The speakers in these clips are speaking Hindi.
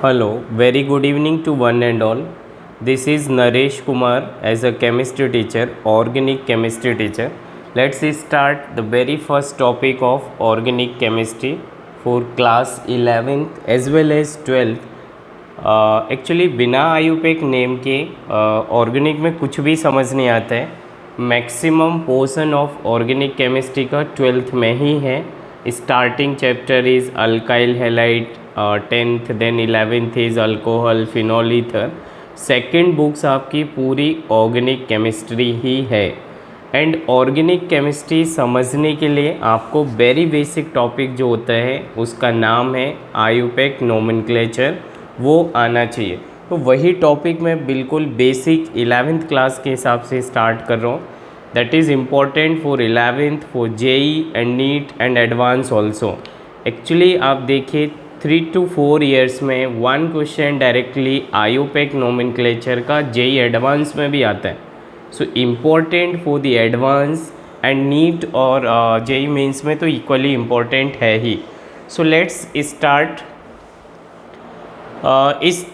Hello, very good evening to one and all. This is Naresh Kumar as a chemistry teacher, organic chemistry teacher. Let's start the very first topic of organic chemistry for class 11th as well as 12th. Actually बिना आयुपेक नेम के ऑर्गेनिक में कुछ भी समझ नहीं आता है. Maximum portion of organic chemistry का 12th में ही है. Starting chapter is alkyl halide, 10th then 11th is alcohol phenol ether. Second books आपकी पूरी ऑर्गेनिक केमिस्ट्री ही है. एंड ऑर्गेनिक केमिस्ट्री समझने के लिए आपको वेरी बेसिक टॉपिक जो होता है उसका नाम है आयुपेक नोमेनक्लेचर, वो आना चाहिए. तो वही टॉपिक मैं बिल्कुल बेसिक 11th क्लास के हिसाब से स्टार्ट कर रहा हूँ. That is important for 11th, for JEE and NEET and advance also. Actually आप देखिए 3 to 4 ईयर्स में one question directly IUPAC nomenclature का जेई एडवांस में भी आता है. So important for the advance and NEET और जेई मेंस में तो इक्वली इम्पॉर्टेंट है ही. So let's start. इस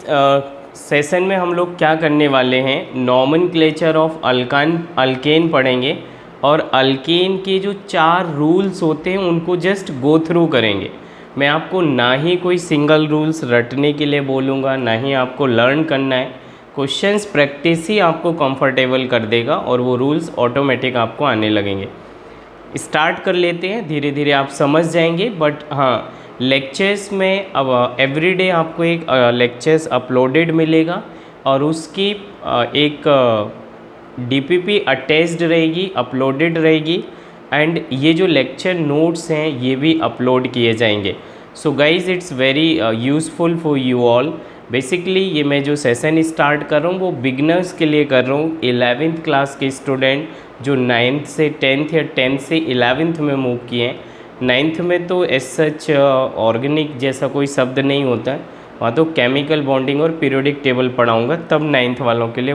सेशन में हम लोग क्या करने वाले हैं, नोमेनक्लेचर ऑफ अल्केन पढ़ेंगे और अल्केन के जो 4 रूल्स होते हैं उनको जस्ट गो थ्रू करेंगे. मैं आपको ना ही कोई सिंगल रूल्स रटने के लिए बोलूँगा, ना ही आपको लर्न करना है. क्वेश्चंस प्रैक्टिस ही आपको कंफर्टेबल कर देगा और वो रूल्स ऑटोमेटिक आपको आने लगेंगे. स्टार्ट कर लेते हैं, धीरे धीरे आप समझ जाएंगे. बट हाँ, लेक्चर्स में अब एवरीडे आपको एक लेक्चर्स अपलोडेड मिलेगा और उसकी एक डीपीपी अटैच्ड रहेगी, अपलोडेड रहेगी. एंड ये जो लेक्चर नोट्स हैं ये भी अपलोड किए जाएंगे. So guys it's very useful for you all. Basically ये मैं जो सेशन स्टार्ट कर रहा हूँ वो बिगनर्स के लिए कर रहा हूँ. 11th क्लास के स्टूडेंट जो 9th से 10th या 10th से 11th में मूव किए हैं. 9th में तो एज सच ऑर्गेनिक जैसा कोई शब्द नहीं होता है, वहाँ तो केमिकल बॉन्डिंग और पीरियोडिक टेबल पढ़ाऊँगा, तब 9th वालों के लिए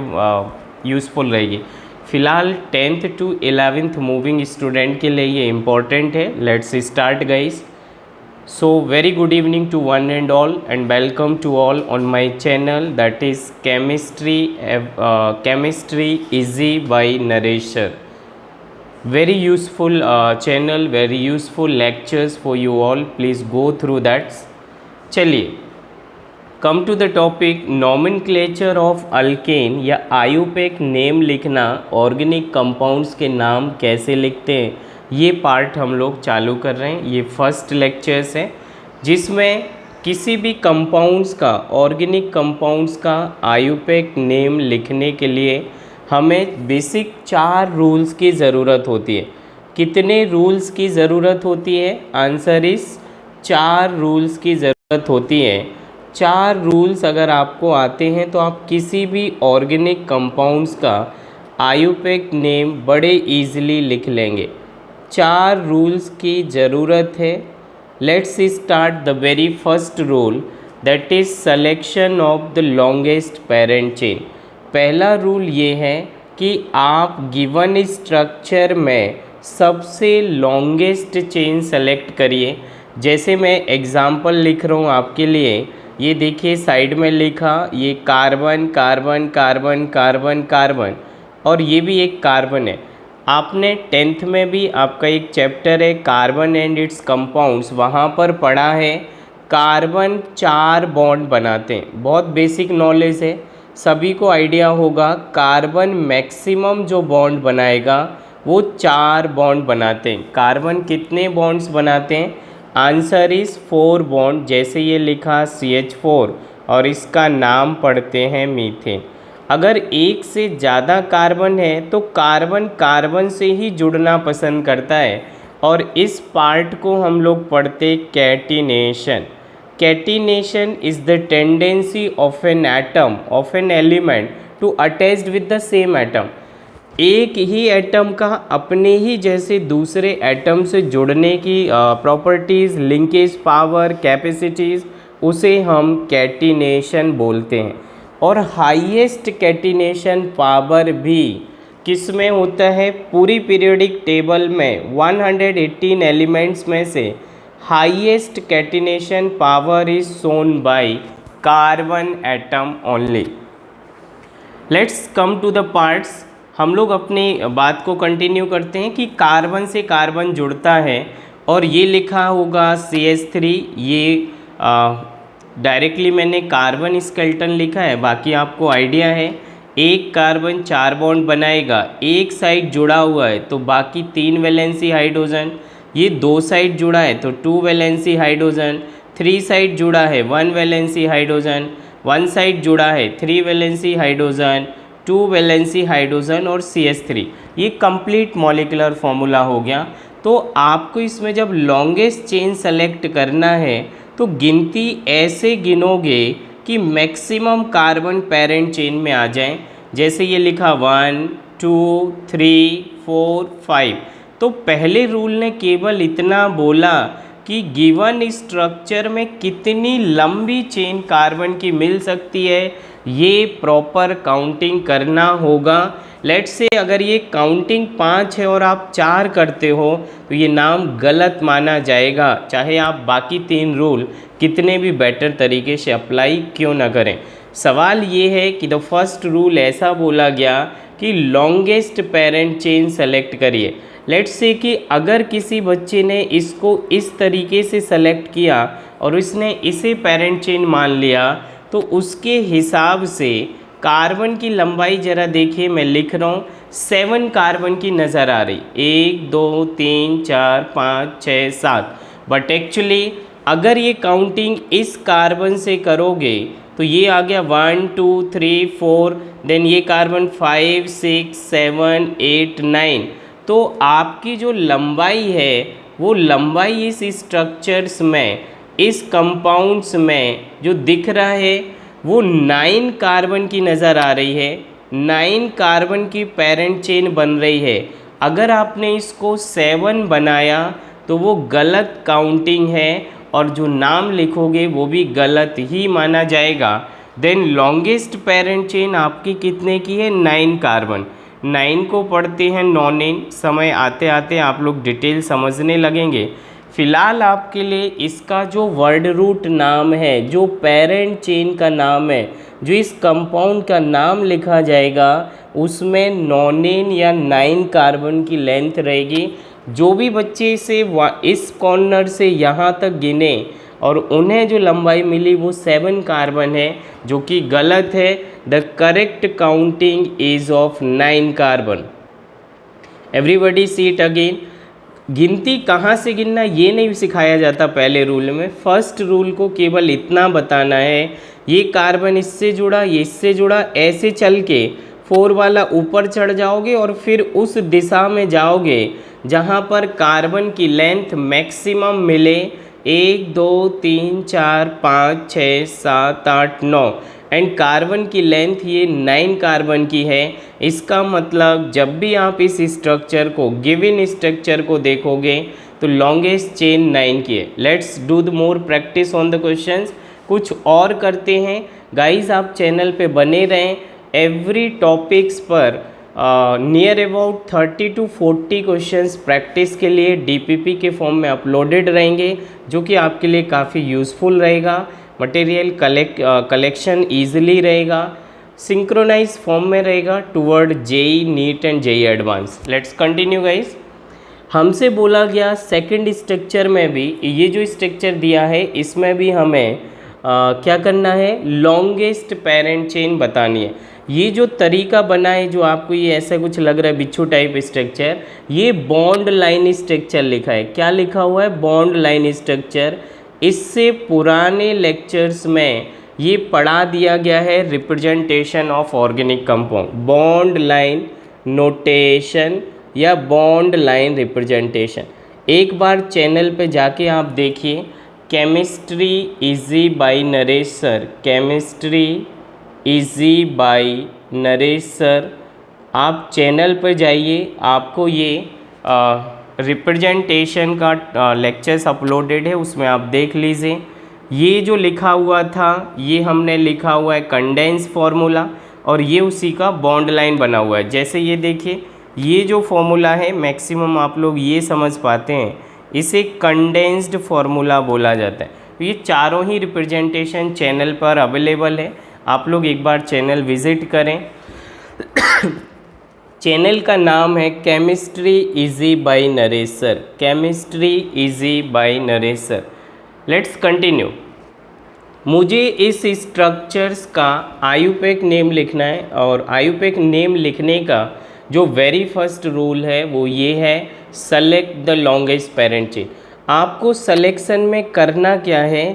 यूज़फुल रहेगी. फ़िलहाल 10th to 11th moving student के लिए ये इम्पॉर्टेंट है. Let's start guys. So very good evening to one and all and welcome to all on my channel, that is Chemistry Easy by Naresh sir. Very useful channel, very useful lectures for you all. Please go through that. चलिए come to the topic. Nomenclature of alkane या आयुपेक नेम लिखना, ऑर्गेनिक कंपाउंड्स के नाम कैसे लिखते हैं, ये पार्ट हम लोग चालू कर रहे हैं. ये फर्स्ट लेक्चर्स है जिसमें किसी भी कंपाउंड्स का, ऑर्गेनिक कंपाउंड्स का आयुपेक नेम लिखने के लिए हमें बेसिक 4 रूल्स की ज़रूरत होती है. कितने रूल्स की ज़रूरत होती है? आंसर इस 4 रूल्स की ज़रूरत होती है. 4 रूल्स अगर आपको आते हैं तो आप किसी भी ऑर्गेनिक कंपाउंड्स का आयुपेक नेम बड़े ईजिली लिख लेंगे. 4 रूल्स की ज़रूरत है. Let's start the very first rule, that is selection of the longest parent chain. पहला रूल ये है कि आप गिवन स्ट्रक्चर में सबसे लॉन्गेस्ट चेन सेलेक्ट करिए. जैसे मैं एग्जांपल लिख रहा हूँ आपके लिए, ये देखिए साइड में लिखा, ये carbon carbon carbon carbon carbon और ये भी एक कार्बन है. आपने 10th में भी आपका एक चैप्टर है कार्बन एंड इट्स कंपाउंड्स, वहाँ पर पढ़ा है कार्बन 4 बॉन्ड बनाते हैं. बहुत बेसिक नॉलेज है, सभी को आइडिया होगा. कार्बन मैक्सिमम जो बॉन्ड बनाएगा वो 4 बॉन्ड बनाते हैं. कार्बन कितने बॉन्ड्स बनाते हैं? Answer is 4 bond. जैसे ये लिखा CH4 और इसका नाम पढ़ते हैं मीथेन. अगर एक से ज़्यादा कार्बन है तो कार्बन कार्बन से ही जुड़ना पसंद करता है और इस पार्ट को हम लोग पढ़ते catenation. Catenation is the tendency of an atom, of an element to attached with the same atom. एक ही एटम का अपने ही जैसे दूसरे एटम से जुड़ने की प्रॉपर्टीज़, लिंकेज पावर, कैपेसिटीज़, उसे हम कैटिनेशन बोलते हैं. और हाईएस्ट कैटिनेशन पावर भी किस में होता है? पूरी पीरियोडिक टेबल में 118 एलिमेंट्स में से highest catenation power is shown by carbon atom only. Let's come to the parts. हम लोग अपनी बात को कंटिन्यू करते हैं कि कार्बन से कार्बन जुड़ता है और ये लिखा होगा CH3। ये डायरेक्टली मैंने कार्बन स्केलेटन लिखा है, बाकी आपको आइडिया है। एक कार्बन 4 बॉन्ड बनाएगा, एक साइड जुड़ा हुआ है तो बाकी 3 वैलेंसी हाइड्रोजन, ये 2 साइड जुड़ा है तो 2 वैलेंसी हाइड्रोजन, 3 साइड जुड़ा है 1 वैलेंसी हाइड्रोजन, 1 साइड जुड़ा है 3 वैलेंसी हाइड्रोजन, 2 वैलेंसी हाइड्रोजन और CH3। ये कंप्लीट मॉलिक्यूलर फॉर्मूला हो गया। तो आपको इसमें जब लॉन्गेस्ट चेन सेलेक्ट करना है तो गिनती ऐसे गिनोगे कि मैक्सिमम कार्बन पेरेंट चेन में आ जाएं। जैसे ये लिखा 1 2 3 4 5। तो पहले रूल ने केवल इतना बोला कि गिवन स्ट्रक्चर में कितनी लंबी चेन कार्बन की मिल सकती है, ये प्रॉपर काउंटिंग करना होगा। लेट्स से अगर ये काउंटिंग 5 है और आप 4 करते हो तो ये नाम गलत माना जाएगा, चाहे आप बाकी 3 रूल कितने भी बेटर तरीके से अप्लाई क्यों ना करें। सवाल ये है कि द फर्स्ट रूल ऐसा बोला गया कि लॉन्गेस्ट पेरेंट चेन सेलेक्ट करिए। लेट्स से कि अगर किसी बच्चे ने इसको इस तरीके से सेलेक्ट किया और इसने इसे पेरेंट चेन मान लिया तो उसके हिसाब से कार्बन की लंबाई ज़रा देखिए, मैं लिख रहा हूँ 7 कार्बन की नज़र आ रही, 1 2 3 4 5 6 7। बट एक्चुअली अगर ये काउंटिंग इस कार्बन से करोगे तो ये आ गया 1 2 3 4, देन ये कार्बन 5 6 7 8 9। तो आपकी जो लंबाई है वो लंबाई इस स्ट्रक्चर्स में, इस कंपाउंड्स में जो दिख रहा है वो 9 कार्बन की नज़र आ रही है। 9 कार्बन की पेरेंट चेन बन रही है। अगर आपने इसको 7 बनाया तो वो गलत काउंटिंग है और जो नाम लिखोगे वो भी गलत ही माना जाएगा। देन लॉन्गेस्ट पेरेंट चेन आपकी कितने की है, 9 कार्बन। 9 को पढ़ते हैं नॉनिन, समय आते आते आप लोग डिटेल समझने लगेंगे। फ़िलहाल आपके लिए इसका जो वर्ड रूट नाम है, जो पेरेंट चेन का नाम है, जो इस कंपाउंड का नाम लिखा जाएगा उसमें नॉनिन या 9 कार्बन की लेंथ रहेगी। जो भी बच्चे इसे इस कॉर्नर से यहाँ तक गिने और उन्हें जो लंबाई मिली वो 7 कार्बन है, जो कि गलत है। The correct counting is of 9 carbon. Everybody see it again. गिनती कहाँ से गिनना ये नहीं सिखाया जाता पहले रूल में। फर्स्ट रूल को केवल इतना बताना है, ये कार्बन इससे जुड़ा, ये इससे जुड़ा, ऐसे चल के 4 वाला ऊपर चढ़ जाओगे और फिर उस दिशा में जाओगे जहाँ पर कार्बन की लेंथ मैक्सिमम मिले। 1 2 3 4 5 6 7 8 9 एंड कार्बन की लेंथ ये 9 कार्बन की है। इसका मतलब जब भी आप इस स्ट्रक्चर को, गिवन स्ट्रक्चर को देखोगे तो लॉन्गेस्ट चेन 9 की है। Let's do the more practice on the questions. कुछ और करते हैं गाइस, आप चैनल पे बने रहें। एवरी टॉपिक्स पर near about 30 to 40 questions practice के लिए DPP के फॉर्म में अपलोडेड रहेंगे, जो कि आपके लिए काफ़ी यूज़फुल रहेगा। मटेरियल कलेक्शन ईजिली रहेगा, सिंक्रोनाइज फॉर्म में रहेगा toward JEE neat and JEE advance. Let's continue guys. हमसे बोला गया सेकंड स्ट्रक्चर में भी, ये जो स्ट्रक्चर दिया है इसमें भी हमें क्या करना है, लॉन्गेस्ट पेरेंट चेन बतानी है। ये जो तरीका बना है, जो आपको ये ऐसा कुछ लग रहा है बिच्छू टाइप स्ट्रक्चर, ये बॉन्ड लाइन स्ट्रक्चर लिखा है। क्या लिखा हुआ है, बॉन्ड लाइन स्ट्रक्चर। इससे पुराने लेक्चर्स में ये पढ़ा दिया गया है representation of organic compound, bond line notation या बॉन्ड लाइन रिप्रेजेंटेशन। एक बार चैनल पे जाके आप देखिए, chemistry easy by Naresh sir, chemistry easy by Naresh sir. आप चैनल पर जाइए, आपको ये रिप्रेजेंटेशन का लेक्चर्स अपलोडेड है, उसमें आप देख लीजिए। ये जो लिखा हुआ था ये हमने लिखा हुआ है कंडेंस फार्मूला, और ये उसी का बॉन्ड लाइन बना हुआ है। जैसे ये देखिए, ये जो फार्मूला है मैक्सिमम आप लोग ये समझ पाते हैं, इसे कंडेंस्ड फार्मूला बोला जाता है। तो ये चारों ही रिप्रेजेंटेशन चैनल पर अवेलेबल है, आप लोग एक बार चैनल विज़िट करें। चैनल का नाम है chemistry easy by Naresh sir, chemistry easy by Naresh sir. Let's continue. मुझे इस स्ट्रक्चर्स का आयुपेक नेम लिखना है, और आयुपेक नेम लिखने का जो वेरी फर्स्ट रूल है वो ये है, select the longest parent chain. आपको सिलेक्शन में करना क्या है,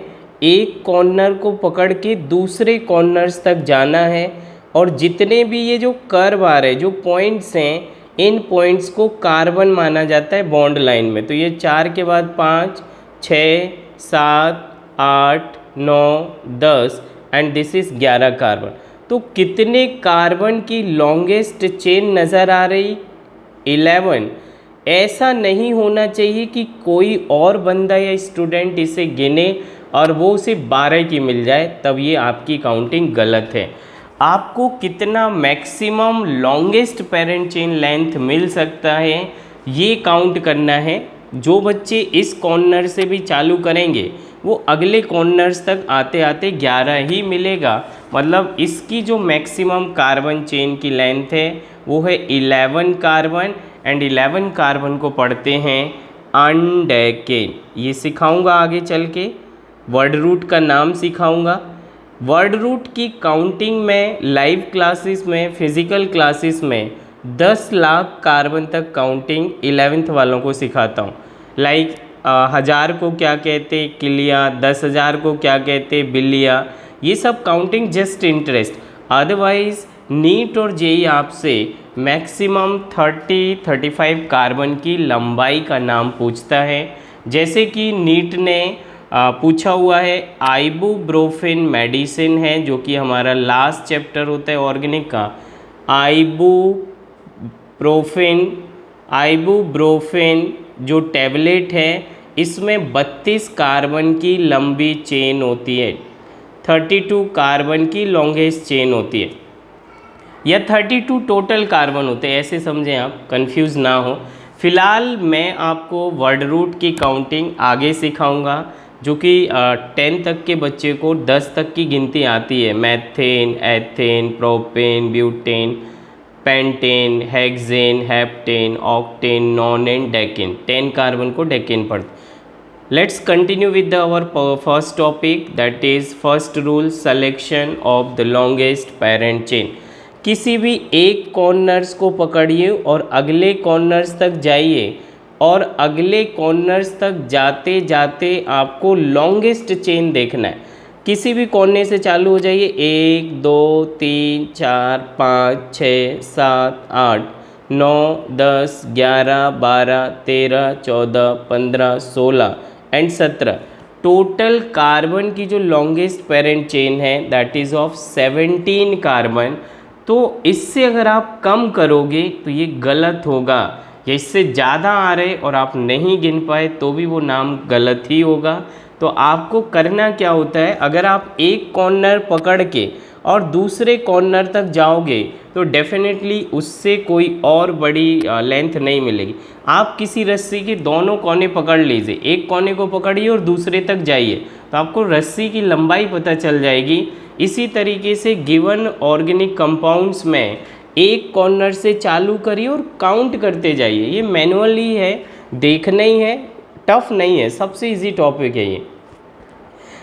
एक कॉर्नर को पकड़ के दूसरे कॉर्नर्स तक जाना है, और जितने भी ये जो कर्व आ रहे, जो पॉइंट्स हैं, इन पॉइंट्स को कार्बन माना जाता है बॉन्ड लाइन में। तो ये 4 के बाद 5, 6, 7, 8, 9, 10 एंड दिस इज़ 11 कार्बन। तो कितने कार्बन की लॉन्गेस्ट चेन नज़र आ रही, 11। ऐसा नहीं होना चाहिए कि कोई और बंदा या स्टूडेंट इसे गिने और वो उसे 12 की मिल जाए, तब ये आपकी काउंटिंग गलत है। आपको कितना maximum longest parent chain length मिल सकता है ये काउंट करना है। जो बच्चे इस कॉर्नर से भी चालू करेंगे वो अगले कॉर्नर्स तक आते आते 11 ही मिलेगा, मतलब इसकी जो मैक्सिमम कार्बन चेन की लेंथ है वो है 11 कार्बन, एंड 11 कार्बन को पढ़ते हैं अनडेकेन। ये सिखाऊंगा आगे चल के, वर्ड रूट का नाम सिखाऊंगा। वर्ड रूट की काउंटिंग में लाइव क्लासेस में, फिज़िकल क्लासेस में 10 लाख कार्बन तक काउंटिंग 11th वालों को सिखाता हूँ। लाइक 1000 को क्या कहते, किलिया, 10,000 को क्या कहते, बिलिया। ये सब counting just interest. Otherwise NEET और जेई आपसे मैक्सिमम 30-35 कार्बन की लंबाई का नाम पूछता है। जैसे कि नीट ने पूछा हुआ है आइबुप्रोफेन मेडिसिन है, जो कि हमारा लास्ट चैप्टर होता है ऑर्गेनिक का। आइबुप्रोफेन जो टैबलेट है इसमें 32 कार्बन की लंबी चेन होती है, 32 कार्बन की लॉन्गेस्ट चेन होती है, या 32 टोटल कार्बन होते हैं, ऐसे समझें आप, कंफ्यूज ना हो। फिलहाल मैं आपको वर्ड रूट की काउंटिंग आगे सिखाऊंगा, जो कि 10 तक के बच्चे को 10 तक की गिनती आती है। Methane, ethane, propane, butane, pentane, hexane, heptane, octane, nonane, decane, 10 carbon को डेकेन पढ़ते। Let's continue with our first topic, that is first rule, selection of the longest parent chain. किसी भी एक कॉर्नर्स को पकड़िए और अगले कॉर्नर्स तक जाइए, और अगले कॉर्नर्स तक जाते जाते आपको लॉन्गेस्ट चेन देखना है। किसी भी कोने से चालू हो जाइए, 1, 2, 3, 4, 5, 6, 7, 8, 9, 10, 11, 12, 13, 14, 15, 16 एंड 17। टोटल कार्बन की जो लॉन्गेस्ट पेरेंट चेन है दैट इज़ ऑफ 17 कार्बन। तो इससे अगर आप कम करोगे तो ये गलत होगा, या इससे ज़्यादा आ रहे और आप नहीं गिन पाए तो भी वो नाम गलत ही होगा। तो आपको करना क्या होता है, अगर आप एक कॉर्नर पकड़ के और दूसरे कॉर्नर तक जाओगे तो डेफिनेटली उससे कोई और बड़ी लेंथ नहीं मिलेगी। आप किसी रस्सी के दोनों कोने पकड़ लीजिए, एक कोने को पकड़िए और दूसरे तक जाइए, तो आपको रस्सी की लंबाई पता चल जाएगी। इसी तरीके से गिवन ऑर्गेनिक कंपाउंड्स में एक कॉर्नर से चालू करिए और काउंट करते जाइए। ये मैनुअली है, देखना ही है, टफ नहीं है, सबसे इजी टॉपिक है ये।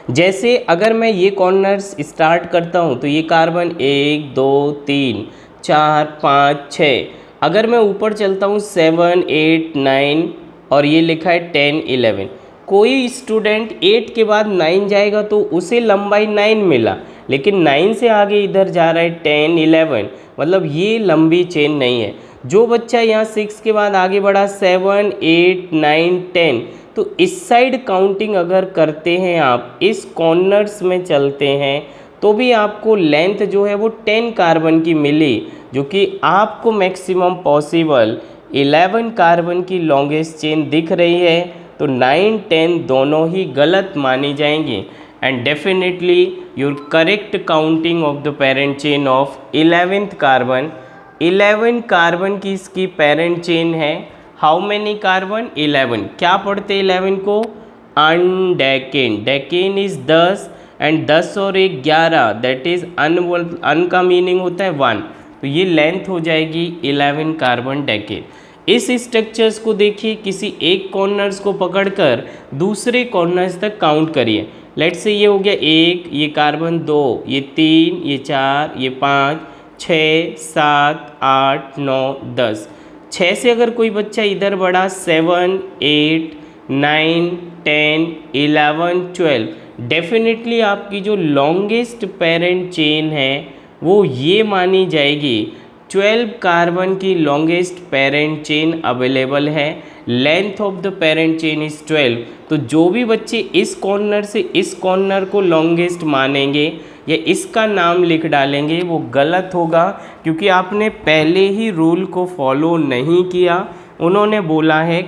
जैसे अगर मैं ये कॉर्नर्स स्टार्ट करता हूँ तो ये कार्बन 1, 2, 3, 4, 5, 6। अगर मैं ऊपर चलता हूँ 7, 8, 9 और ये लिखा है 10, 11। कोई स्टूडेंट 8 के बाद 9 जाएगा तो उसे लंबाई 9 मिला, लेकिन 9 से आगे इधर जा रहा है 10, 11, मतलब ये लंबी चेन नहीं है। जो बच्चा यहाँ 6 के बाद आगे बढ़ा 7, 8, 9, 10, तो इस साइड काउंटिंग अगर करते हैं आप, इस कॉर्नर्स में चलते हैं तो भी आपको लेंथ जो है वो 10 कार्बन की मिली, जो कि आपको मैक्सिमम पॉसिबल 11 कार्बन की लॉन्गेस्ट चेन दिख रही है। तो 9, 10 दोनों ही गलत मानी जाएंगी, and definitely your correct counting of the parent chain of 11th carbon. 11 carbon की इसकी पेरेंट चेन है। How many carbon? 11। क्या पढ़ते 11 को? अनडेकेन, डेकेन इज 10 एंड 10 और 1 11, दैट इज अन का मीनिंग होता है 1, तो ये लेंथ हो जाएगी 11 कार्बन डेकेन। इस स्ट्रक्चर्स को देखिए, किसी एक कॉर्नर्स को पकड़कर दूसरे कॉर्नर्स तक काउंट करिए। लेट्स से ये हो गया 1, ये कार्बन 2, ये 3, ये 4, ये 5, 6, 7, 8, 9, 10। 6 से अगर कोई बच्चा इधर बढ़ा 7, 8, 9, 10, 11, 12, डेफिनेटली आपकी जो लॉन्गेस्ट पेरेंट चेन है वो ये मानी जाएगी। 12 कार्बन की लॉन्गेस्ट पेरेंट चेन अवेलेबल है, length of the parent chain is 12। तो जो भी बच्चे इस कॉर्नर से इस कॉर्नर को लॉन्गेस्ट मानेंगे या इसका नाम लिख डालेंगे वो गलत होगा, क्योंकि आपने पहले ही रूल को फॉलो नहीं किया। उन्होंने बोला है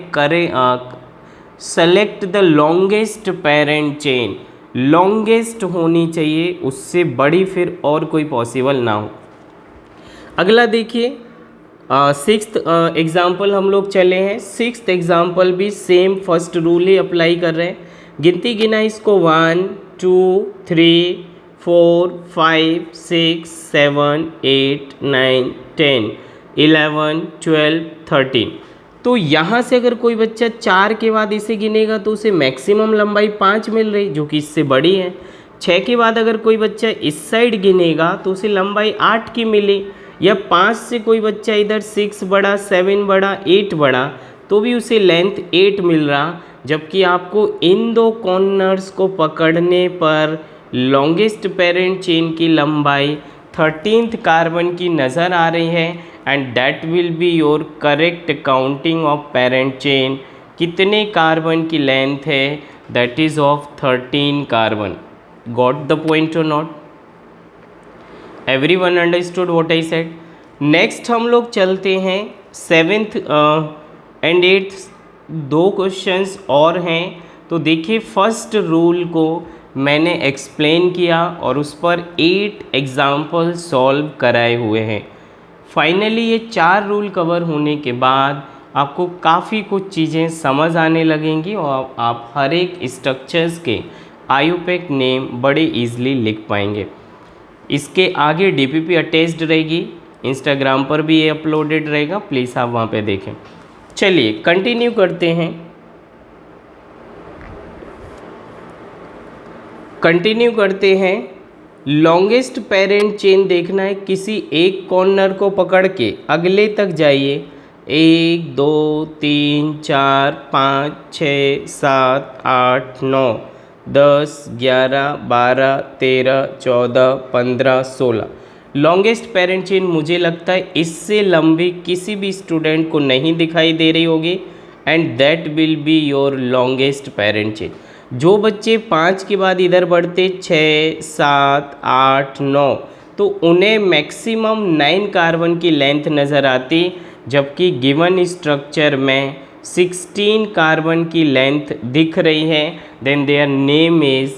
select the longest parent chain, longest होनी चाहिए, उससे बड़ी फिर और कोई पॉसिबल ना हो। अगला देखिए, 6th एग्जाम्पल हम लोग चले हैं। 6th एग्जाम्पल भी सेम फर्स्ट रूल ही अप्लाई कर रहे हैं। गिनती गिना इसको 1, 2, 3, 4, 5, 6, 7, 8, 9, 10, 11, 12, 13। तो यहाँ से अगर कोई बच्चा 4 के बाद इसे गिनेगा तो उसे मैक्सिमम लंबाई 5 मिल रही, जो कि इससे बड़ी है। 6 के बाद अगर कोई बच्चा इस साइड गिनेगा तो उसे लंबाई 8 की मिली, या 5 से कोई बच्चा इधर 6 बढ़ा, 7 बढ़ा, 8 बढ़ा, तो भी उसे लेंथ 8 मिल रहा। जबकि आपको इन दो कॉर्नर्स को पकड़ने पर लॉन्गेस्ट पेरेंट चेन की लंबाई 13th कार्बन की नज़र आ रही है, and that will be your correct counting of parent chain. कितने कार्बन की लेंथ है? That is of 13 carbon. Got the point और not? Everyone understood what I said? Next हम लोग चलते हैं 7th एंड 8th, 2 क्वेश्चंस और हैं। तो देखिए, फर्स्ट रूल को मैंने एक्सप्लेन किया और उस पर 8 एग्जाम्पल सॉल्व कराए हुए हैं। फाइनली ये 4 रूल कवर होने के बाद आपको काफ़ी कुछ चीज़ें समझ आने लगेंगी और आप हर एक स्ट्रक्चर्स के आईयूपैक नेम बड़े इजीली लिख पाएंगे। इसके आगे डीपीपी अटैच्ड रहेगी, इंस्टाग्राम पर भी ये अपलोडेड रहेगा, प्लीज़ आप वहाँ पे देखें। चलिए कंटिन्यू करते हैं। लॉन्गेस्ट पेरेंट चेन देखना है, किसी एक कॉर्नर को पकड़ के अगले तक जाइए। 1, 2, 3, 4, 5, 6, 7, 8, 9, 10, 11, 12, 13, 14, 15, 16। लॉन्गेस्ट पेरेंट चेन मुझे लगता है इससे लंबी किसी भी स्टूडेंट को नहीं दिखाई दे रही होगी, and that will be your longest parent chain. जो बच्चे 5 के बाद इधर बढ़ते 6, 7, 8, 9, तो उन्हें मैक्सिमम 9 कार्बन की लेंथ नज़र आती, जबकि गिवन स्ट्रक्चर में 16 कार्बन की लेंथ दिख रही है। Then their name is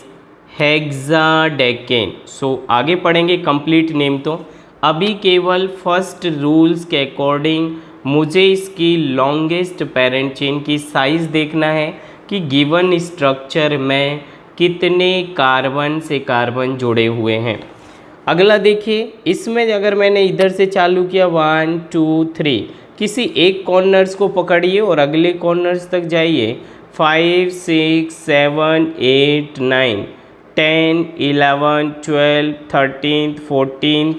hexadecane. So आगे पढ़ेंगे कंप्लीट नेम। तो अभी केवल फर्स्ट रूल्स के अकॉर्डिंग मुझे इसकी लॉन्गेस्ट पेरेंट चेन की साइज़ देखना है कि गिवन स्ट्रक्चर में कितने कार्बन से कार्बन जुड़े हुए हैं। अगला देखिए, इसमें अगर मैंने इधर से चालू किया 1, 2, 3, किसी एक कॉर्नर्स को पकड़िए और अगले कॉर्नर्स तक जाइए। 5, 6, 7, 8, 9, 10, 11, 12, 13, 14,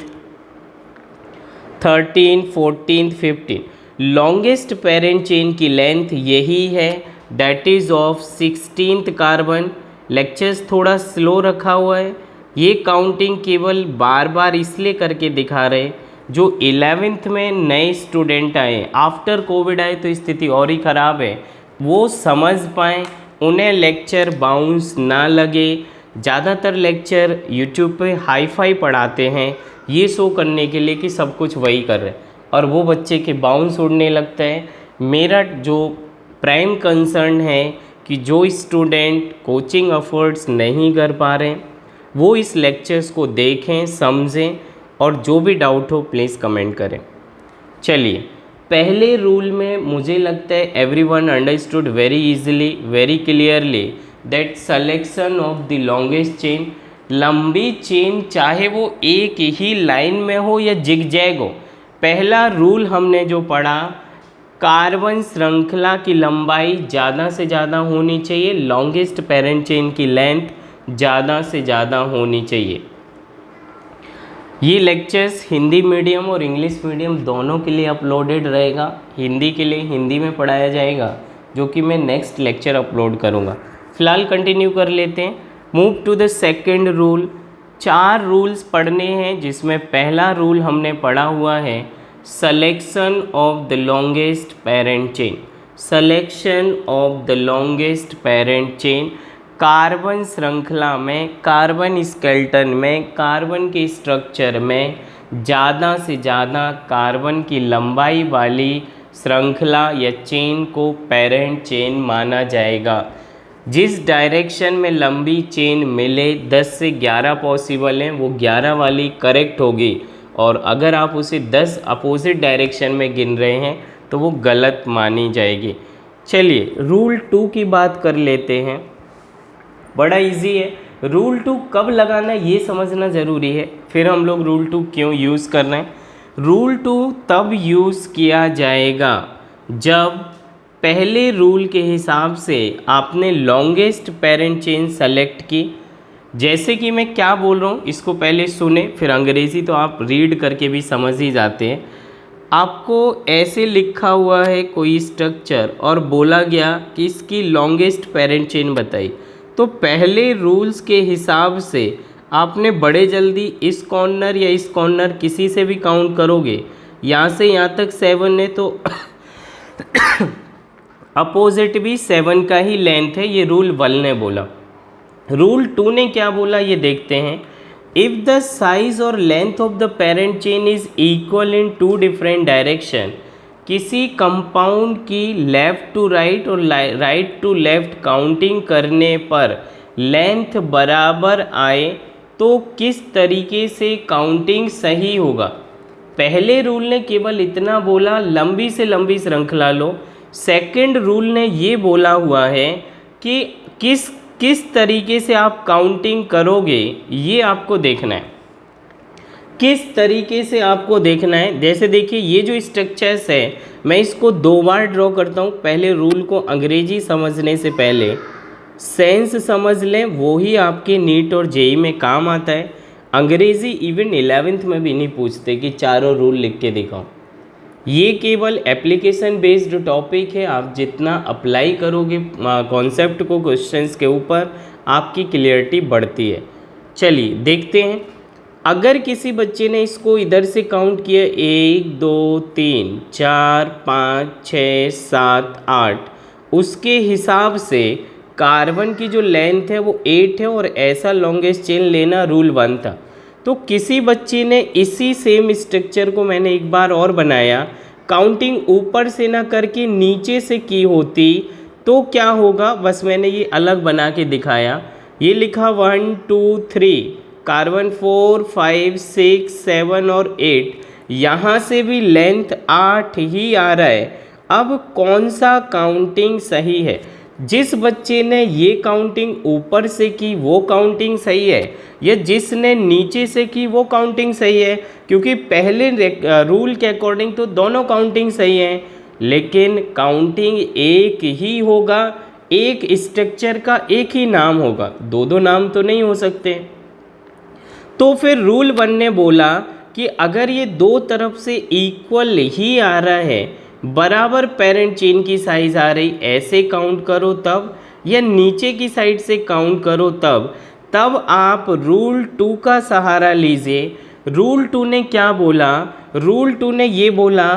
15। लॉन्गेस्ट पेरेंट चेन की लेंथ यही है, that is of 16th carbon. Lectures थोड़ा स्लो रखा हुआ है, ये काउंटिंग केवल बार बार इसलिए करके दिखा रहे, जो 11th में नए स्टूडेंट आए, आफ्टर कोविड आए तो स्थिति और ही ख़राब है, वो समझ पाएँ, उन्हें लेक्चर बाउंस ना लगे। ज़्यादातर लेक्चर यूट्यूब पे हाई फाई पढ़ाते हैं ये शो करने के लिए कि सब कुछ वही कर रहे हैं, और वो बच्चे के बाउंस उड़ने लगता है। मेरा जो प्राइम कंसर्न है कि जो स्टूडेंट कोचिंग एफर्ट्स नहीं कर पा रहे वो इस लेक्चर्स को देखें, समझें, और जो भी डाउट हो प्लीज़ कमेंट करें। चलिए, पहले रूल में मुझे लगता है everyone understood very easily, very clearly that selection of the longest chain, लंबी चेन चाहे वो एक ही लाइन में हो या जिगजैग हो, पहला रूल हमने जो पढ़ा, कार्बन श्रृंखला की लंबाई ज़्यादा से ज़्यादा होनी चाहिए, लॉन्गेस्ट पेरेंट चेन की लेंथ ज़्यादा से ज़्यादा होनी चाहिए। ये लेक्चर्स हिंदी मीडियम और इंग्लिश मीडियम दोनों के लिए अपलोडेड रहेगा। हिंदी के लिए हिंदी में पढ़ाया जाएगा, जो कि मैं नेक्स्ट लेक्चर अपलोड करूँगा। फिलहाल कंटिन्यू कर लेते हैं। Move to the second rule. 4 rules पढ़ने हैं, जिसमें पहला रूल हमने पढ़ा हुआ है selection of the longest parent chain. Selection of the longest parent chain, carbon श्रृंखला में, कार्बन स्केलेटन में, कार्बन के स्ट्रक्चर में ज़्यादा से ज़्यादा कार्बन की लंबाई वाली श्रृंखला या चेन को पेरेंट चेन माना जाएगा। जिस डायरेक्शन में लंबी चेन मिले, 10 से 11 पॉसिबल हैं, वो 11 वाली करेक्ट होगी, और अगर आप उसे 10 अपोजिट डायरेक्शन में गिन रहे हैं तो वो गलत मानी जाएगी। चलिए रूल 2 की बात कर लेते हैं। बड़ा इजी है। रूल 2 कब लगाना ये समझना ज़रूरी है, फिर हम लोग रूल 2 क्यों यूज़ कर रहे हैं। रूल 2 तब यूज़ किया जाएगा जब पहले रूल के हिसाब से आपने लॉन्गेस्ट पेरेंट चेन सेलेक्ट की। जैसे कि मैं क्या बोल रहा हूँ इसको पहले सुने, फिर अंग्रेज़ी तो आप रीड करके भी समझ ही जाते हैं। आपको ऐसे लिखा हुआ है कोई स्ट्रक्चर और बोला गया कि इसकी लॉन्गेस्ट पेरेंट चेन बताई, तो पहले रूल्स के हिसाब से आपने बड़े जल्दी इस कॉर्नर या इस कॉर्नर किसी से भी काउंट करोगे, यहाँ से यहाँ तक 7 है तो अपोजिट भी 7 का ही लेंथ है, ये रूल 1 ने बोला। रूल 2 ने क्या बोला ये देखते हैं। इफ़ द साइज और length of the parent chain is equal in 2 different direction, किसी कंपाउंड की लेफ़्ट टू राइट और राइट टू लेफ़्ट काउंटिंग करने पर लेंथ बराबर आए तो किस तरीके से काउंटिंग सही होगा। पहले रूल ने केवल इतना बोला लंबी से लंबी श्रृंखला लो। सेकंड रूल ने ये बोला हुआ है कि किस तरीके से आप काउंटिंग करोगे, ये आपको देखना है। किस तरीके से आपको देखना है, जैसे देखिए ये जो स्ट्रक्चर्स है मैं इसको 2 बार ड्रॉ करता हूँ। पहले रूल को अंग्रेजी समझने से पहले सेंस समझ लें, वो ही आपके नीट और जेई में काम आता है। अंग्रेज़ी इवन 11th में भी नहीं पूछते कि चारों रूल लिख के दिखाओ। ये केवल एप्लीकेशन बेस्ड टॉपिक है, आप जितना अप्लाई करोगे कॉन्सेप्ट को क्वेश्चंस के ऊपर, आपकी क्लियरिटी बढ़ती है। चलिए देखते हैं। अगर किसी बच्चे ने इसको इधर से काउंट किया 1 2 3 4 5 6 7 8, उसके हिसाब से कार्बन की जो लेंथ है वो 8 है और ऐसा लॉन्गेस्ट चेन लेना रूल 1 था। तो किसी बच्चे ने इसी सेम स्ट्रक्चर को मैंने एक बार और बनाया, काउंटिंग ऊपर से ना करके नीचे से की होती तो क्या होगा, बस मैंने ये अलग बना के दिखाया। ये लिखा 1 2 3, कार्बन 4 5 6 7 और 8, यहाँ से भी लेंथ 8 ही आ रहा है। अब कौन सा काउंटिंग सही है। जिस बच्चे ने ये काउंटिंग ऊपर से की वो काउंटिंग सही है, या जिसने नीचे से की वो काउंटिंग सही है, क्योंकि पहले रूल के अकॉर्डिंग तो दोनों काउंटिंग सही हैं, लेकिन काउंटिंग एक ही होगा, एक स्ट्रक्चर का एक ही नाम होगा, 2 नाम तो नहीं हो सकते। तो फिर रूल 1 ने बोला कि अगर ये 2 तरफ से इक्वल ही आ रहा है, बराबर पेरेंट चेन की साइज आ रही, ऐसे काउंट करो तब, या नीचे की साइड से काउंट करो तब आप रूल 2 का सहारा लीजिए। रूल 2 ने क्या बोला, रूल 2 ने ये बोला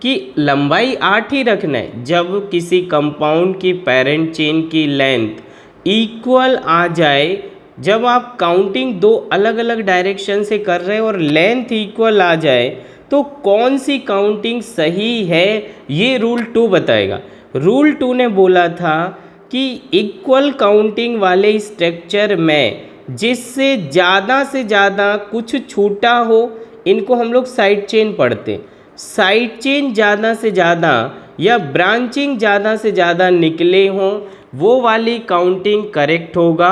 कि लंबाई 8 ही रखना है। जब किसी कंपाउंड की पेरेंट चेन की लेंथ इक्वल आ जाए, जब आप काउंटिंग 2 अलग अलग डायरेक्शन से कर रहे हैं और लेंथ इक्वल आ जाए, तो कौन सी काउंटिंग सही है ये रूल 2 बताएगा। रूल 2 ने बोला था कि इक्वल काउंटिंग वाले स्ट्रक्चर में जिससे ज़्यादा से ज़्यादा कुछ छूटा हो, इनको हम लोग साइड चेन पढ़ते हैं। साइड चेन ज़्यादा से ज़्यादा या ब्रांचिंग ज़्यादा से ज़्यादा निकले हों, वो वाली काउंटिंग करेक्ट होगा।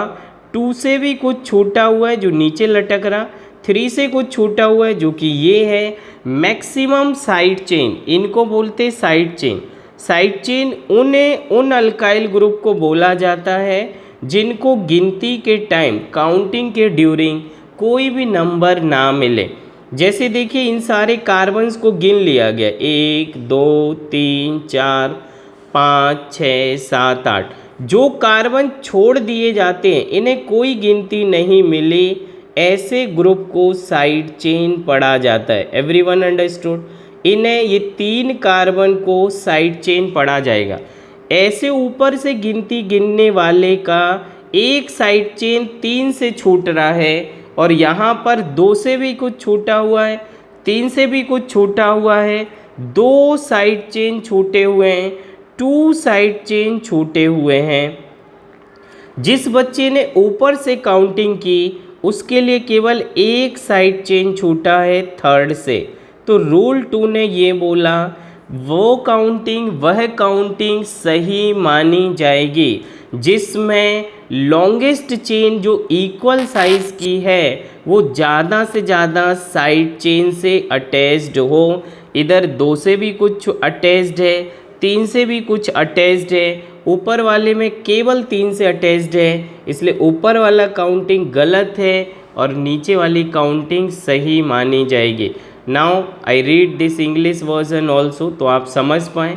2 से भी कुछ छूटा हुआ है जो नीचे लटक रहा, 3 से कुछ छूटा हुआ है जो कि ये है मैक्सिमम साइड चेन, इनको बोलते साइड चेन। साइड चेन उन अल्काइल ग्रुप को बोला जाता है जिनको गिनती के टाइम, काउंटिंग के ड्यूरिंग कोई भी नंबर ना मिले। जैसे देखिए इन सारे कार्बन्स को गिन लिया गया, 1 2 3 4 5 6 7 8। जो कार्बन छोड़ दिए जाते हैं इन्हें कोई गिनती नहीं मिली, ऐसे ग्रुप को साइड चेन पढ़ा जाता है। Everyone understood? इन्हें ये 3 कार्बन को साइड चेन पढ़ा जाएगा। ऐसे ऊपर से गिनती गिनने वाले का एक साइड चेन 3 से छूट रहा है और यहाँ पर 2 से भी कुछ छूटा हुआ है, 3 से भी कुछ छूटा हुआ है, 2 साइड चेन छूटे हुए हैं, 2 साइड चेन छूटे हुए हैं। जिस बच्चे ने ऊपर से काउंटिंग की उसके लिए केवल एक साइड चेन छूटा है थर्ड से। तो रूल 2 ने ये बोला वह काउंटिंग सही मानी जाएगी जिसमें लॉन्गेस्ट चेन जो इक्वल साइज़ की है वो ज़्यादा से ज़्यादा साइड चेन से अटैच्ड हो। इधर 2 से भी कुछ अटैच्ड है, 3 से भी कुछ अटैच्ड है, ऊपर वाले में केवल 3 से अटैच्ड है, इसलिए ऊपर वाला काउंटिंग गलत है और नीचे वाली काउंटिंग सही मानी जाएगी। Now I read this English version also, तो आप समझ पाएँ।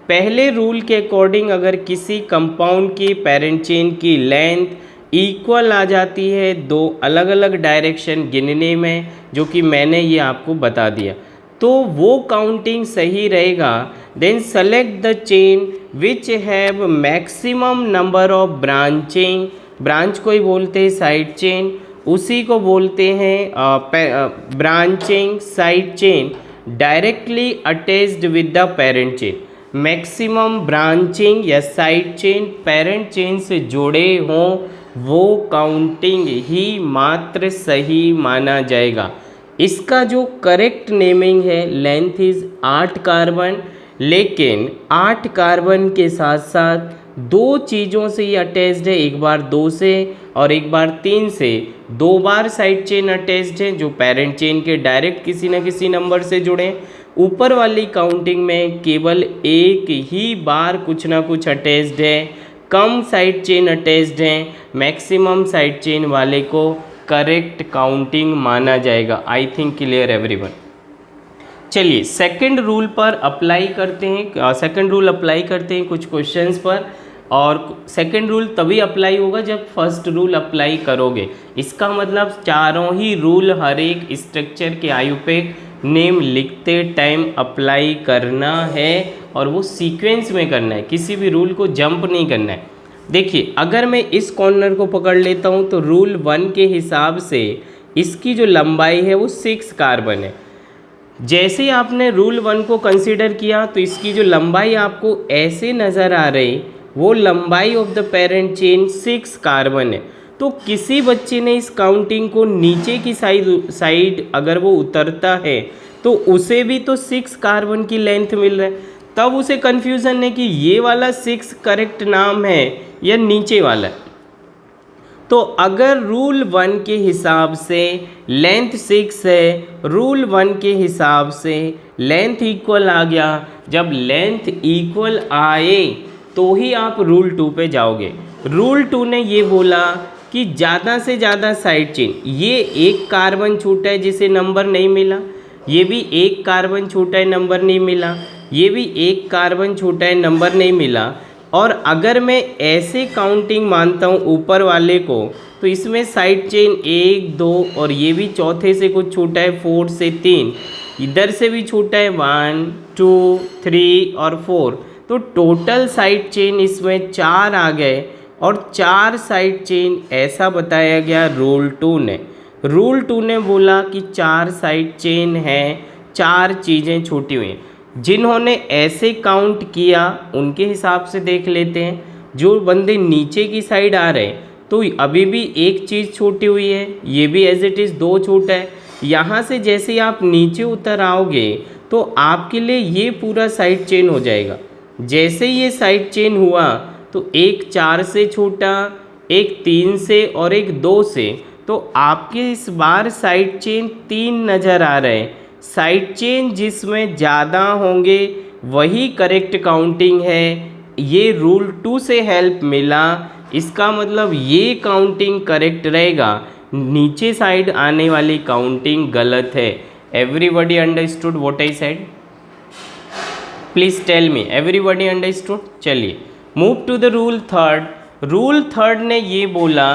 पहले रूल के अकॉर्डिंग अगर किसी कंपाउंड की पेरेंट चेन की लेंथ इक्वल आ जाती है 2 अलग अलग डायरेक्शन गिनने में, जो कि मैंने ये आपको बता दिया, तो वो काउंटिंग सही रहेगा। Then select the chain which have maximum number of branching, branch को ही बोलते हैं साइड चेन, उसी को बोलते हैं branching side chain directly attached with the parent chain. Maximum branching या साइड चेन पेरेंट चेन से जुड़े हों वो काउंटिंग ही मात्र सही माना जाएगा। इसका जो करेक्ट नेमिंग है लेंथ इज़ 8 कार्बन, लेकिन 8 कार्बन के साथ साथ 2 चीज़ों से ये अटैच्ड है, एक बार 2 से और एक बार 3 से, 2 बार साइड चेन अटैच्ड है जो पेरेंट चेन के डायरेक्ट किसी न किसी नंबर से जुड़े। ऊपर वाली काउंटिंग में केवल एक ही बार कुछ ना कुछ अटैच्ड है, कम साइड चेन अटैच्ड हैं, मैक्सिमम साइड चेन वाले को करेक्ट काउंटिंग माना जाएगा। I think clear everyone. चलिए सेकंड रूल पर अप्लाई करते हैं, सेकंड रूल अप्लाई करते हैं कुछ क्वेश्चंस पर, और सेकंड रूल तभी अप्लाई होगा जब फर्स्ट रूल अप्लाई करोगे। इसका मतलब चारों ही रूल हर एक स्ट्रक्चर के आयुपेक नेम लिखते टाइम अप्लाई करना है और वो सीक्वेंस में करना है, किसी भी रूल को जंप नहीं करना है। देखिए अगर मैं इस कॉर्नर को पकड़ लेता हूँ तो रूल 1 के हिसाब से इसकी जो लंबाई है वो 6 कार्बन है। जैसे ही आपने रूल 1 को कंसीडर किया तो इसकी जो लंबाई आपको ऐसे नज़र आ रही वो लंबाई of the parent chain 6 carbon है। तो किसी बच्चे ने इस काउंटिंग को नीचे की साइड अगर वो उतरता है तो उसे भी तो 6 कार्बन की लेंथ मिल रहा है, तब उसे कन्फ्यूज़न है कि ये वाला 6 करेक्ट नाम है या नीचे वाला है। तो अगर रूल 1 के हिसाब से लेंथ 6 है, रूल 1 के हिसाब से लेंथ इक्वल आ गया, जब लेंथ इक्वल आए तो ही आप रूल 2 पे जाओगे। रूल 2 ने ये बोला कि ज़्यादा से ज़्यादा साइड चेन, ये एक कार्बन छूटा है जिसे नंबर नहीं मिला, ये भी एक कार्बन छूटा है नंबर नहीं मिला, ये भी एक कार्बन छूटा है नंबर नहीं मिला। और अगर मैं ऐसे काउंटिंग मानता हूँ ऊपर वाले को तो इसमें साइड चेन 1 2 और ये भी चौथे से कुछ छूटा है 4 से 3, इधर से भी छूटा है 1 2 3 और 4, तो टोटल साइड चेन इसमें 4 आ गए और 4 साइड चेन ऐसा बताया गया रूल 2 ने। रूल 2 ने बोला कि 4 साइड चेन है, 4 चीज़ें छूटी हुई हैं। जिन्होंने ऐसे काउंट किया उनके हिसाब से देख लेते हैं। जो बंदे नीचे की साइड आ रहे हैं तो अभी भी एक चीज़ छूटी हुई है, ये भी एज इट इज़ 2 छूटा है। यहाँ से जैसे ही आप नीचे उतर आओगे तो आपके लिए ये पूरा साइड चेन हो जाएगा। जैसे ये साइड चेन हुआ तो एक 4 से छोटा, एक 3 से और एक 2 से। तो आपके इस बार साइड चेन 3 नज़र आ रहे हैं। साइड चेन जिसमें ज़्यादा होंगे वही करेक्ट काउंटिंग है। ये रूल 2 से हेल्प मिला, इसका मतलब ये काउंटिंग करेक्ट रहेगा, नीचे साइड आने वाली काउंटिंग गलत है। Everybody understood what I said? Please tell me, everybody understood? चलिए move to the rule third. Rule third ने ये बोला,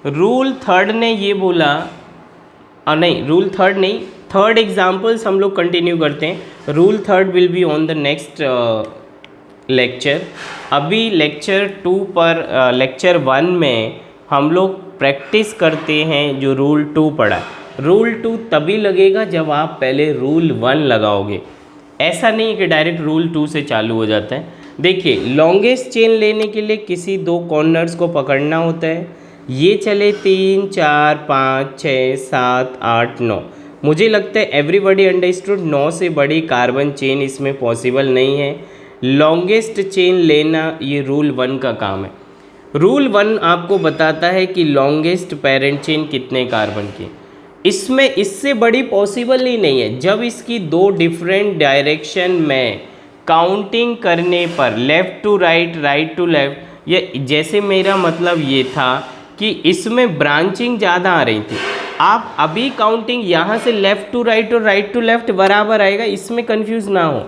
रूल थर्ड नहीं, थर्ड एग्जाम्पल्स हम लोग कंटिन्यू करते हैं। Rule third will be on the next lecture. अभी लेक्चर 2 पर लेक्चर 1 में हम लोग प्रैक्टिस करते हैं जो रूल 2 पढ़ा। रूल 2 तभी लगेगा जब आप पहले रूल 1 लगाओगे। ऐसा नहीं कि डायरेक्ट रूल 2 से चालू हो जाता है। देखिए, लॉन्गेस्ट चेन लेने के लिए किसी 2 कॉर्नर्स को पकड़ना होता है। ये चले 3 4 5 6 7 8 9। मुझे लगता है एवरीबॉडी अंडरस्टूड 9 से बड़ी कार्बन चेन इसमें पॉसिबल नहीं है। लॉन्गेस्ट चेन लेना ये रूल 1 का काम है। रूल 1 आपको बताता है कि लॉन्गेस्ट पेरेंट चेन कितने कार्बन की। इसमें इससे बड़ी पॉसिबल ही नहीं है। जब इसकी 2 डिफरेंट डायरेक्शन में काउंटिंग करने पर left to right, right to left, ये जैसे मेरा मतलब ये था कि इसमें ब्रांचिंग ज़्यादा आ रही थी। आप अभी काउंटिंग यहाँ से लेफ़्ट टू राइट और राइट टू लेफ़्ट बराबर आएगा, इसमें कंफ्यूज ना हो।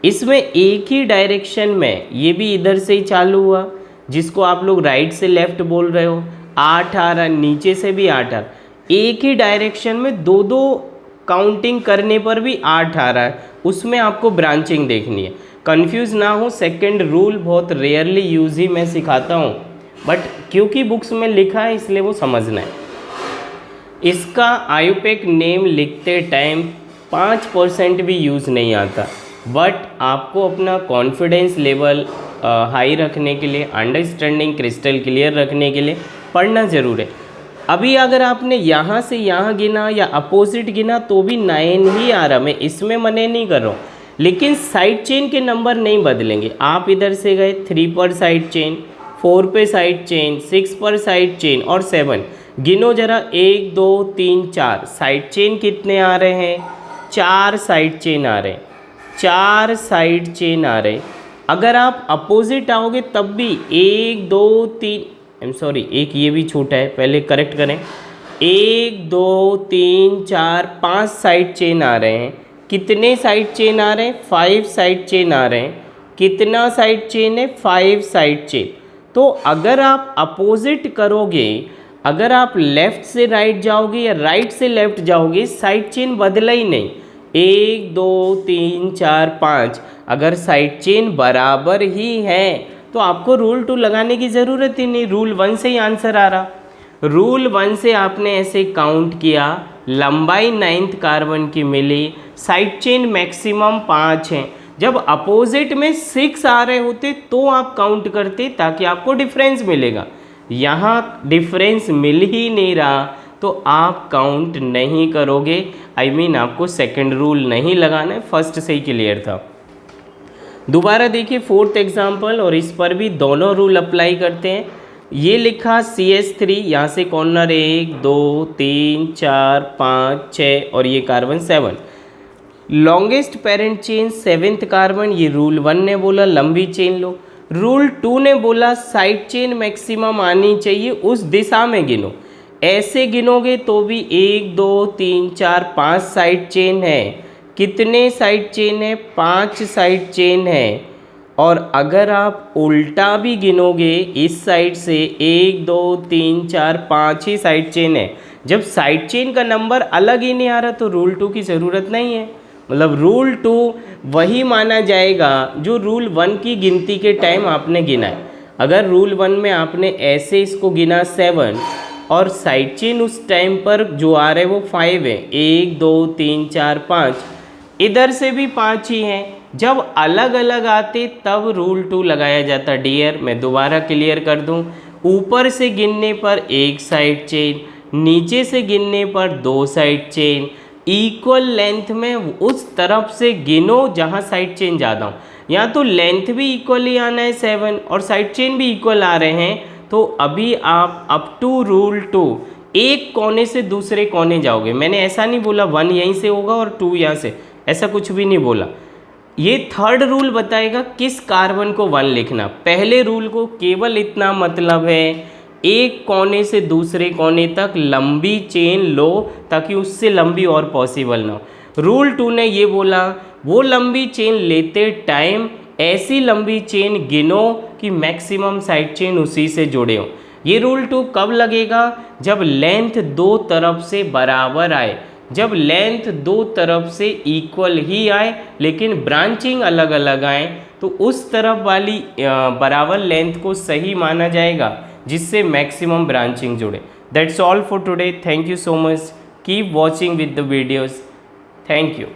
इसमें एक ही डायरेक्शन में, ये भी इधर से ही चालू हुआ जिसको आप लोग राइट से लेफ़्ट बोल रहे हो, 8 आ रहा, नीचे से भी 8 आ रहा। एक ही डायरेक्शन में 2 काउंटिंग करने पर भी 8 आ रहा है, उसमें आपको ब्रांचिंग देखनी है। कंफ्यूज ना हो, सेकंड रूल बहुत रेयरली यूज़ ही मैं सिखाता हूँ, बट क्योंकि बुक्स में लिखा है इसलिए वो समझना है। इसका आयुपेक नेम लिखते टाइम 5% भी यूज़ नहीं आता, बट आपको अपना कॉन्फिडेंस लेवल हाई रखने के लिए, अंडरस्टैंडिंग क्रिस्टल क्लियर रखने के लिए पढ़ना ज़रूर है। अभी अगर आपने यहाँ से यहाँ गिना या अपोजिट गिना तो भी 9 ही आ रहा, मैं इसमें मने नहीं कर रहा हूँ, लेकिन साइड चेन के नंबर नहीं बदलेंगे। आप इधर से गए 3 पर साइड चेन, 4 पे साइड चेन, 6 पर साइड चेन और 7। गिनो जरा, 1 2 3 4 साइड चेन कितने आ रहे हैं? 4 साइड चेन आ रहे हैं, 4 साइड चेन आ रहे। अगर आप अपोजिट आओगे तब भी 1 2 3, आई एम सॉरी, एक ये भी छोटा है, पहले करेक्ट करें। 1 2 3 4 5 साइड चेन आ रहे हैं। कितने साइड चेन आ रहे हैं? 5 साइड चेन आ रहे हैं। कितना साइड चेन है? 5 साइड चेन। तो अगर आप अपोजिट करोगे, अगर आप लेफ़्ट से राइट जाओगे या राइट से लेफ़्ट जाओगे, साइड चेन बदला ही नहीं। 1 2 3 4 5 अगर साइड चेन बराबर ही है तो आपको रूल 2 लगाने की ज़रूरत ही नहीं, रूल 1 से ही आंसर आ रहा। रूल 1 से आपने ऐसे काउंट किया, लंबाई 9th कार्बन की मिली, साइड चेन मैक्सिमम 5 हैं। जब अपोजिट में 6 आ रहे होते तो आप काउंट करते ताकि आपको डिफरेंस मिलेगा। यहाँ डिफरेंस मिल ही नहीं रहा तो आप काउंट नहीं करोगे। आई मीन आपको सेकंड रूल नहीं लगाना है, फर्स्ट से ही क्लियर था। दोबारा देखिए 4th एग्जाम्पल, और इस पर भी दोनों रूल अप्लाई करते हैं। ये लिखा CH3, यहाँ से कॉर्नर 1 2 3 4 5 6 और ये carbon 7। Longest parent chain 7th carbon, ये रूल 1 ने बोला लंबी चेन लो। रूल 2 ने बोला साइड चेन मैक्सिमम आनी चाहिए, उस दिशा में गिनो। ऐसे गिनोगे तो भी 1 2 3 4 5 साइड चेन है। कितने साइड चेन है? 5 साइड चेन है। और अगर आप उल्टा भी गिनोगे इस साइड से, 1 2 3 4 5 ही साइड चेन है। जब साइड चेन का नंबर अलग ही नहीं आ रहा तो रूल 2 की ज़रूरत नहीं है। मतलब रूल 2 वही माना जाएगा जो रूल 1 की गिनती के टाइम आपने गिना है। अगर रूल 1 में आपने ऐसे इसको गिना 7 और साइड चेन उस टाइम पर जो आ रहे वो 5 है, 1 2 3 4 5, इधर से भी 5 ही हैं। जब अलग अलग आते तब रूल 2 लगाया जाता। डियर मैं दोबारा क्लियर कर दूं, ऊपर से गिनने पर 1 साइड चेन, नीचे से गिनने पर 2 साइड चेन, इक्वल लेंथ में उस तरफ से गिनो जहाँ साइड चेन ज़्यादा हो। या तो लेंथ भी इक्वल ही आना है 7 और साइड चेन भी इक्वल आ रहे हैं, तो अभी आप अप टू रूल 2 एक कोने से दूसरे कोने जाओगे। मैंने ऐसा नहीं बोला 1 यहीं से होगा और 2 यहाँ से, ऐसा कुछ भी नहीं बोला। ये थर्ड रूल बताएगा किस कार्बन को 1 लिखना। पहले रूल को केवल इतना मतलब है एक कोने से दूसरे कोने तक लंबी चेन लो ताकि उससे लंबी और पॉसिबल ना हो। रूल 2 ने ये बोला वो लंबी चेन लेते टाइम ऐसी लंबी चेन गिनो कि मैक्सिमम साइड चेन उसी से जुड़े हो। ये रूल 2 कब लगेगा? जब लेंथ दो तरफ से बराबर आए, जब लेंथ दो तरफ से इक्वल ही आए लेकिन ब्रांचिंग अलग अलग आए, तो उस तरफ वाली बराबर लेंथ को सही माना जाएगा जिससे मैक्सिमम ब्रांचिंग जुड़े। That's all for today. Thank you so much. Keep watching with the videos. Thank you.